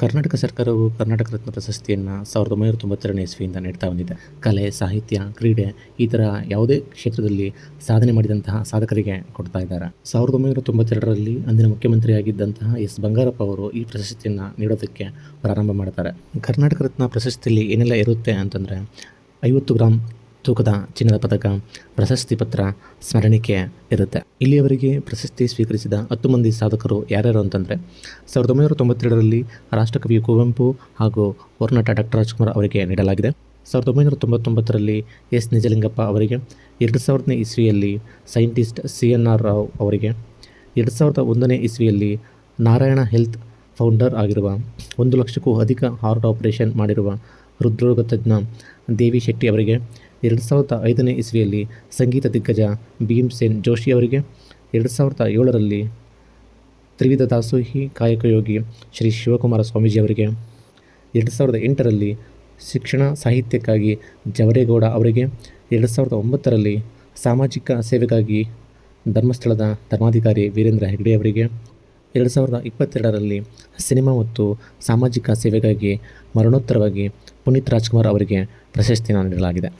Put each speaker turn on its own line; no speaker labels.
ಕರ್ನಾಟಕ ಸರ್ಕಾರವು ಕರ್ನಾಟಕ ರತ್ನ ಪ್ರಶಸ್ತಿಯನ್ನು 1992ನೇ ಇಸ್ವಿಯಿಂದ ನೀಡ್ತಾ ಬಂದಿದೆ. ಕಲೆ, ಸಾಹಿತ್ಯ, ಕ್ರೀಡೆ ಈ ಥರ ಯಾವುದೇ ಕ್ಷೇತ್ರದಲ್ಲಿ ಸಾಧನೆ ಮಾಡಿದಂತಹ ಸಾಧಕರಿಗೆ ಕೊಡ್ತಾ ಇದ್ದಾರೆ. 1992ರಲ್ಲಿ ಅಂದಿನ ಮುಖ್ಯಮಂತ್ರಿಯಾಗಿದ್ದಂತಹ ಎಸ್ ಬಂಗಾರಪ್ಪ ಅವರು ಈ ಪ್ರಶಸ್ತಿಯನ್ನು ನೀಡೋದಕ್ಕೆ ಪ್ರಾರಂಭ ಮಾಡ್ತಾರೆ. ಕರ್ನಾಟಕ ರತ್ನ ಪ್ರಶಸ್ತಿಯಲ್ಲಿ ಏನೆಲ್ಲ ಇರುತ್ತೆ ಅಂತಂದರೆ 50 ಗ್ರಾಂ ತೂಕದ ಚಿನ್ನದ ಪದಕ, ಪ್ರಶಸ್ತಿ ಪತ್ರ, ಸ್ಮರಣಿಕೆ ಇರುತ್ತೆ. ಇಲ್ಲಿಯವರೆಗೆ ಪ್ರಶಸ್ತಿ ಸ್ವೀಕರಿಸಿದ 10 ಮಂದಿ ಸಾಧಕರು ಯಾರ್ಯಾರು ಅಂತಂದರೆ 1992ರಲ್ಲಿ ರಾಷ್ಟ್ರಕವಿ ಕುವೆಂಪು ಹಾಗೂ ಹೊರನಟ ಡಾಕ್ಟರ್ ರಾಜ್ಕುಮಾರ್ ಅವರಿಗೆ ನೀಡಲಾಗಿದೆ. 1999ರಲ್ಲಿ ಎಸ್ ನಿಜಲಿಂಗಪ್ಪ ಅವರಿಗೆ, 2000ನೇ ಇಸ್ವಿಯಲ್ಲಿ ಸೈಂಟಿಸ್ಟ್ CNR ರಾವ್ ಅವರಿಗೆ, 2001ನೇ ಇಸ್ವಿಯಲ್ಲಿ ನಾರಾಯಣ ಹೆಲ್ತ್ ಫೌಂಡರ್ ಆಗಿರುವ 1 ಲಕ್ಷಕ್ಕೂ ಅಧಿಕ ಹಾರ್ಟ್ ಆಪರೇಷನ್ ಮಾಡಿರುವ ಹೃದ್ರೋಗ ತಜ್ಞ ದೇವಿ ಶೆಟ್ಟಿ ಅವರಿಗೆ, 2005ನೇ ಇಸ್ವಿಯಲ್ಲಿ ಸಂಗೀತ ದಿಗ್ಗಜ ಭೀಮ್ಸೇನ್ ಜೋಶಿ ಅವರಿಗೆ, 2007ರಲ್ಲಿ ತ್ರಿವಿಧ ದಾಸೋಹಿ ಕಾಯಕಯೋಗಿ ಶ್ರೀ ಶಿವಕುಮಾರ ಸ್ವಾಮೀಜಿ ಅವರಿಗೆ, 2008ರಲ್ಲಿ ಶಿಕ್ಷಣ ಸಾಹಿತ್ಯಕ್ಕಾಗಿ ಜವರೇಗೌಡ ಅವರಿಗೆ, 2009ರಲ್ಲಿ ಸಾಮಾಜಿಕ ಸೇವೆಗಾಗಿ ಧರ್ಮಸ್ಥಳದ ಧರ್ಮಾಧಿಕಾರಿ ವೀರೇಂದ್ರ ಹೆಗ್ಗಡೆ ಅವರಿಗೆ, 2022ರಲ್ಲಿ ಸಿನಿಮಾ ಮತ್ತು ಸಾಮಾಜಿಕ ಸೇವೆಗಾಗಿ ಮರಣೋತ್ತರವಾಗಿ ಪುನೀತ್ ರಾಜ್ಕುಮಾರ್ ಅವರಿಗೆ ಪ್ರಶಸ್ತಿಯನ್ನು ನೀಡಲಾಗಿದೆ.